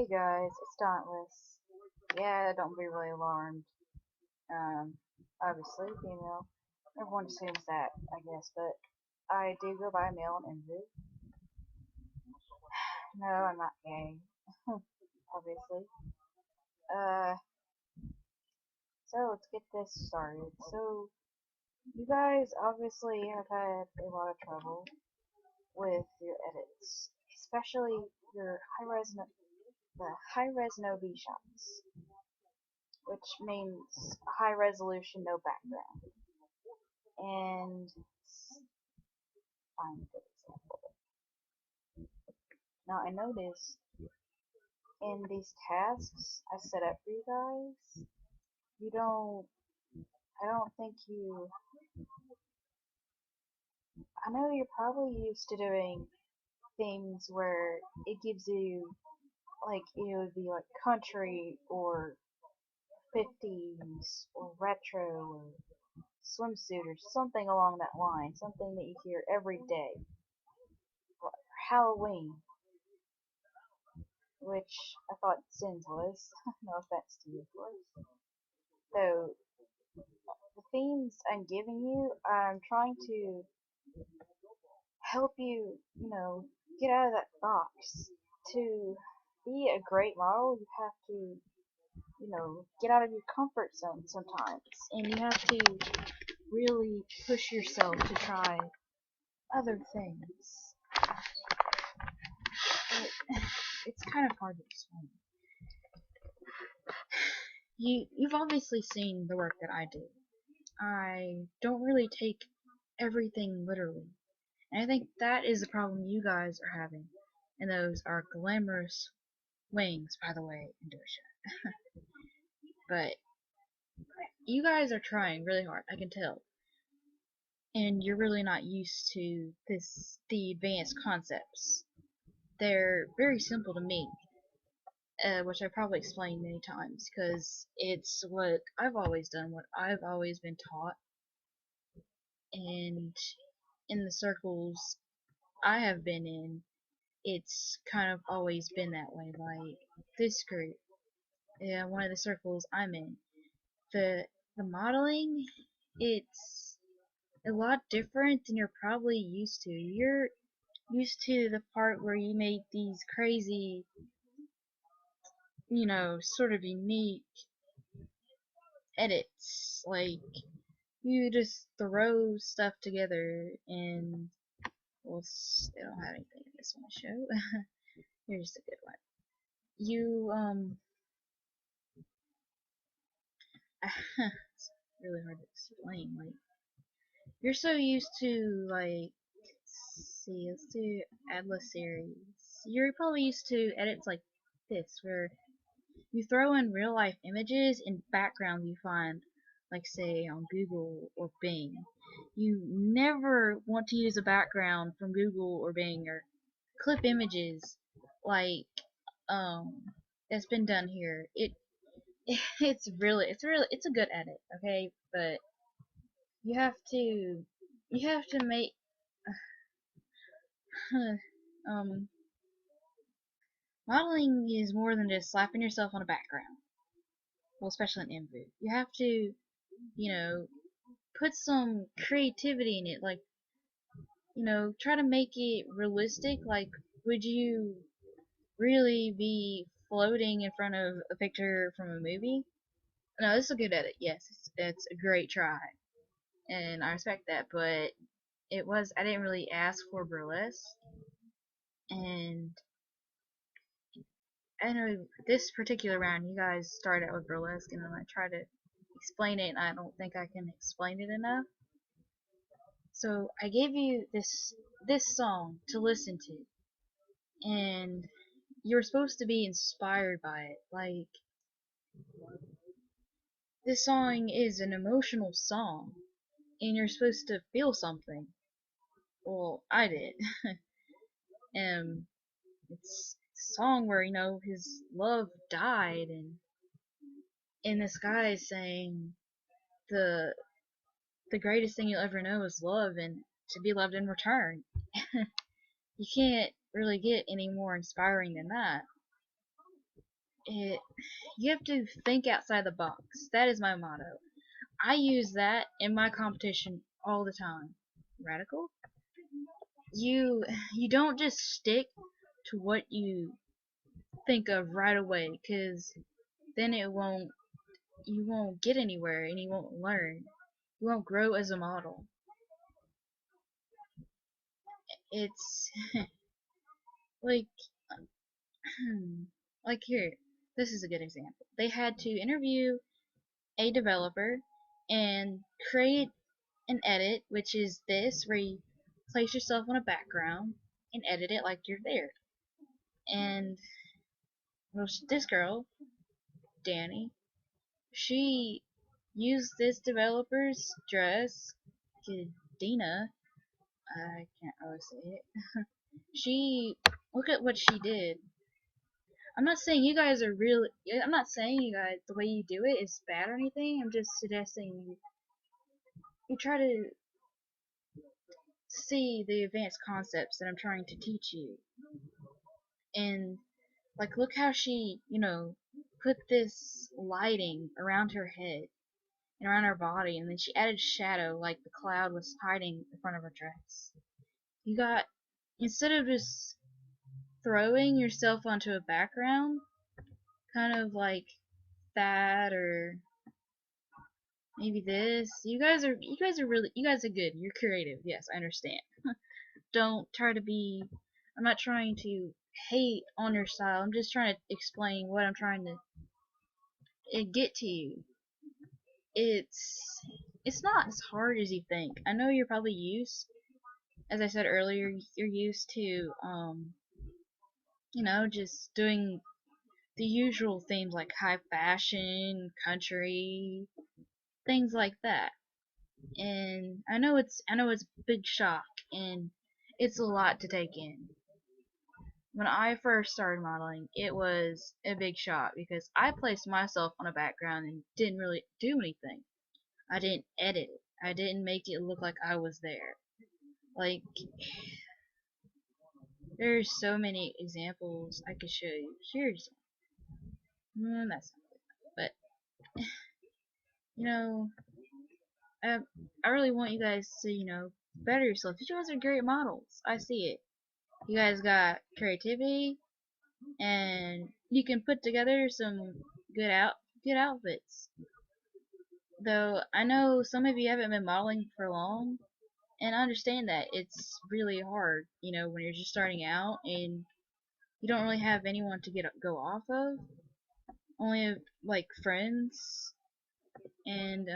Hey guys, it's Dauntless. Yeah, don't be really alarmed. Um, Obviously female. Everyone assumes that, I guess, but I do go by male and Envu. No, I'm not gay. Obviously. Uh, so let's get this started. So, you guys obviously have had a lot of trouble with your edits, especially your the high-res no V shots, which means high resolution, no background. And find a good example. Now I noticed in these tasks I set up for you guys, you don't, I don't think you, I know you're probably used to doing things where it gives you, like, it would be like country or 50s or retro or swimsuit or something along that line, something that you hear every day. Or Halloween, which I thought Sins was. No offense to you, of course. So, the themes I'm giving you, I'm trying to help you, get out of that box. To be a great model, you have to, get out of your comfort zone sometimes. And you have to really push yourself to try other things. But it's kind of hard to explain. You've obviously seen the work that I do. I don't really take everything literally. And I think that is the problem you guys are having. And those are glamorous wings, by the way, Indosha. But you guys are trying really hard, I can tell. And you're really not used to the advanced concepts. They're very simple to me, which I probably explained many times, because it's what I've always done, what I've always been taught, and in the circles I have been in, it's kind of always been that way. Like this group, yeah, one of the circles I'm in, the modeling, it's a lot different than you're probably used to. You're used to the part where you make these crazy, sort of unique edits. Like you just throw stuff together and well, they don't have anything in this one to show. Here's a good one. You it's really hard to explain. Like you're so used to let's do Atlas series. You're probably used to edits like this, where you throw in real life images and backgrounds you find, like say on Google or Bing. You never want to use a background from Google or Bing or clip images like um that's been done here. It's a good edit, okay? But you have to make um modeling is more than just slapping yourself on a background. Well, especially in Envu. You have to, put some creativity in it. Like, try to make it realistic. Like, would you really be floating in front of a picture from a movie? No, this is a good edit. Yes, it's a great try, and I respect that. But I didn't really ask for burlesque, and I know this particular round you guys started out with burlesque, and then I try to explain it, and I don't think I can explain it enough. So I gave you this song to listen to, and you're supposed to be inspired by it. Like this song is an emotional song, and you're supposed to feel something. Well, I did. And it's a song where his love died, and this guy is saying the the greatest thing you'll ever know is love and to be loved in return. You can't really get any more inspiring than that. it, you have to think outside the box. That is my motto. I use that in my competition all the time. Radical? You you don't just stick to what you think of right away, cause then you won't get anywhere and you won't learn. You won't grow as a model. It's like like here. This is a good example. They had to interview a developer and create an edit, which is this, where you place yourself on a background and edit it like you're there. And well, this girl, Danny, she used this developer's dress, Dina. I can't always say it. She look at what she did. I'm not saying you guys are really. I'm not saying you guys the way you do it is bad or anything. I'm just suggesting you try to see the advanced concepts that I'm trying to teach you. And like, look how she, put this lighting around her head and around her body, and then she added shadow like the cloud was hiding in front of her dress. You got, instead of just throwing yourself onto a background, kind of like that, or maybe this. You guys are good. You're creative. Yes, I understand. Don't try to be. I'm not trying to hate on your style. I'm just trying to explain what I'm trying to get to you. It's it's not as hard as you think. I know you're probably used, as I said earlier, you're used to just doing the usual themes like high fashion, country, things like that. And I know it's a big shock and it's a lot to take in. When I first started modeling, it was a big shock because I placed myself on a background and didn't really do anything. I didn't edit it. I didn't make it look like I was there. Like, there's so many examples I could show you. Here's that's not good. But, you know, I, I really want you guys to, better yourself. You guys are great models. I see it. You guys got creativity, and you can put together some good outfits. Though I know some of you haven't been modeling for long, and I understand that it's really hard, when you're just starting out and you don't really have anyone to go off of, only like friends, and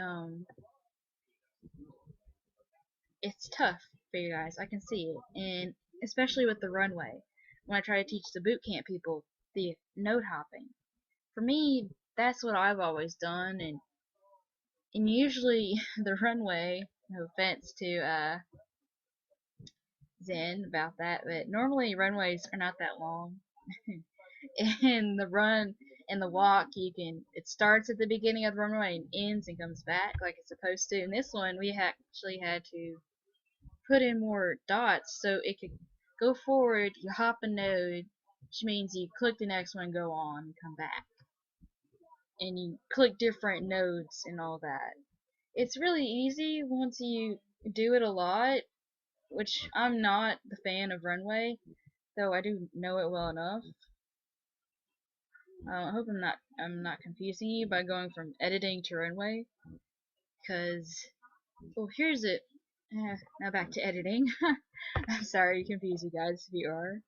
it's tough for you guys. I can see it, and especially with the runway. When I try to teach the boot camp people the note hopping, for me, that's what I've always done, and usually the runway. No offense to Zen about that, but normally runways are not that long. And the run and the walk, it starts at the beginning of the runway and ends and comes back like it's supposed to. In this one, we actually had to put in more dots so it could go forward, you hop a node, which means you click the next one, go on, and come back. And you click different nodes and all that. It's really easy once you do it a lot, which I'm not the fan of runway, though I do know it well enough. I hope I'm not confusing you by going from editing to runway, because well, here's it. Now back to editing. I'm sorry to confuse you guys if you are.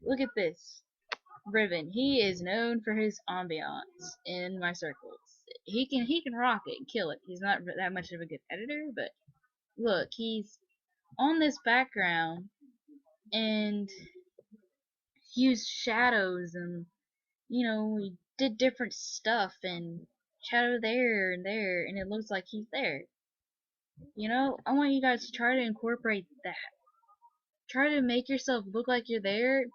Look at this. Riven. He is known for his ambiance in my circles. He can rock it and kill it. He's not that much of a good editor, but look, he's on this background and used shadows, and he did different stuff and shadow there and there, and it looks like he's there. I want you guys to try to incorporate that. Try to make yourself look like you're there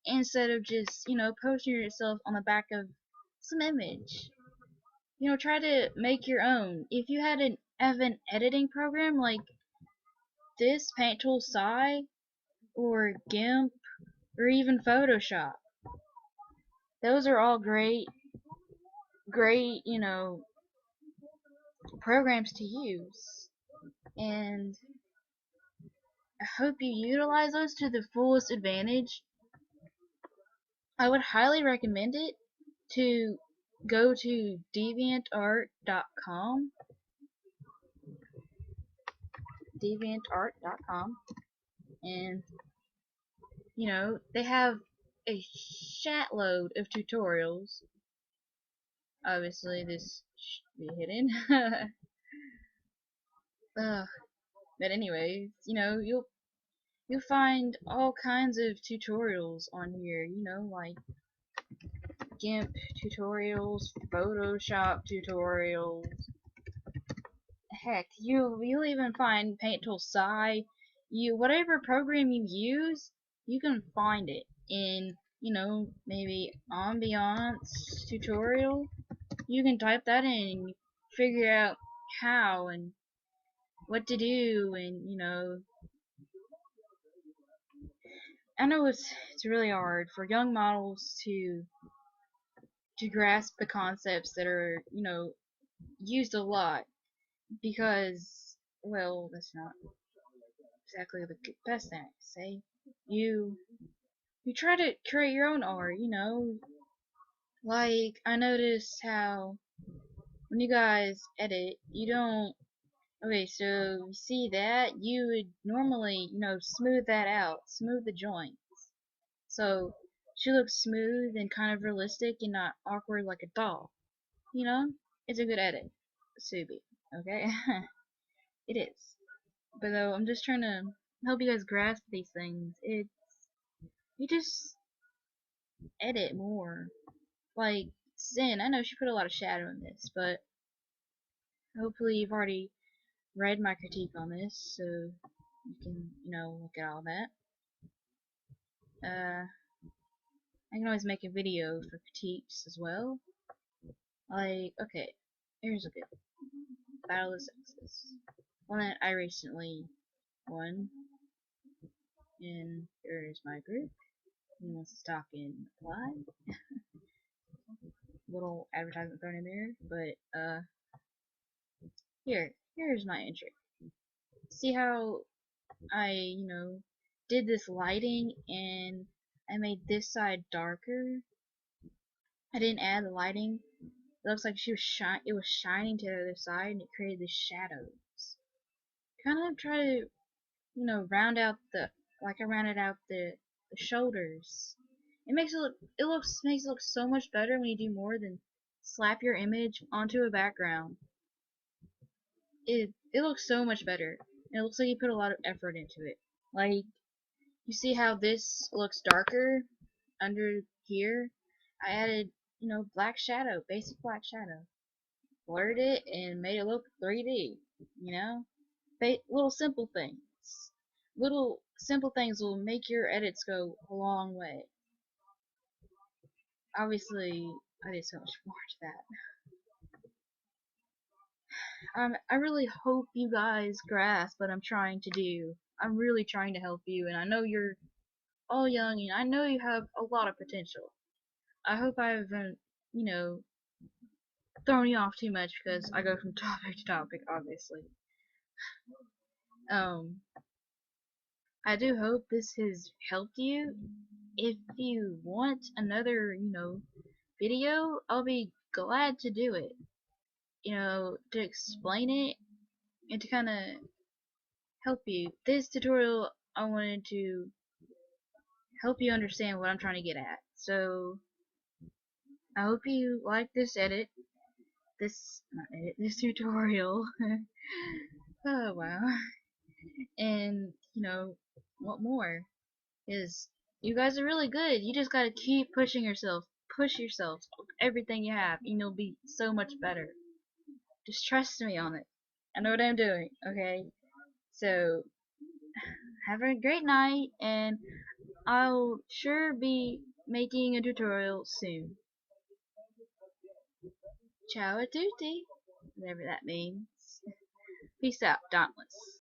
instead of just, posting yourself on the back of some image. Try to make your own. If you had an editing program like this, Paint Tool Sai, or GIMP, or even Photoshop, those are all great great, programs to use. And I hope you utilize those to the fullest advantage. I would highly recommend it to go to deviantart.com, and they have a shatload of tutorials. Obviously, this should be hidden. Ugh. But anyways, you'll find all kinds of tutorials on here. Like GIMP tutorials, Photoshop tutorials. Heck, you'll even find Paint Tool Sci. Whatever program you use, you can find it in maybe ambiance tutorial. You can type that in and figure out how and what to do, and I know it's really hard for young models to grasp the concepts that are used a lot, because, well, that's not exactly the best thing I can say. You you try to create your own art, like I noticed how when you guys edit, you don't. Okay, so you see that you would normally, smooth that out, smooth the joints, so she looks smooth and kind of realistic and not awkward like a doll. It's a good edit, Subi. Okay, it is. But though I'm just trying to help you guys grasp these things. You just edit more. Like Sin, I know she put a lot of shadow in this, but hopefully you've already read my critique on this, so you can, look at all that. I can always make a video for critiques as well. Like, okay, here's a good Battle of the Sexes. One that I recently won, and there's my group. Who wants to stock and apply? Little advertisement thrown in there, but here's my entry. See how I, did this lighting and I made this side darker. I didn't add the lighting. It looks like it was shining to the other side, and it created the shadows. Kind of try to, round out like I rounded out the shoulders. Makes it look so much better when you do more than slap your image onto a background. It looks so much better. It looks like you put a lot of effort into it. Like, you see how this looks darker under here? I added, black shadow, basic black shadow. Blurred it and made it look 3D, Little simple things. Little simple things will make your edits go a long way. Obviously, I did so much more to that. I really hope you guys grasp what I'm trying to do. I'm really trying to help you, and I know you're all young, and I know you have a lot of potential. I hope I haven't, thrown you off too much, because I go from topic to topic, obviously. I do hope this has helped you. If you want another, video, I'll be glad to do it. To explain it and to kind of help you. This tutorial, I wanted to help you understand what I'm trying to get at. So, I hope you like this this tutorial. Oh, wow. And, what more is you guys are really good. You just gotta keep pushing yourself. Push yourself. Everything you have, and you'll be so much better. Just trust me on it. I know what I'm doing, okay? So, have a great night, and I'll sure be making a tutorial soon. Ciao a tutti, whatever that means. Peace out, Dauntless.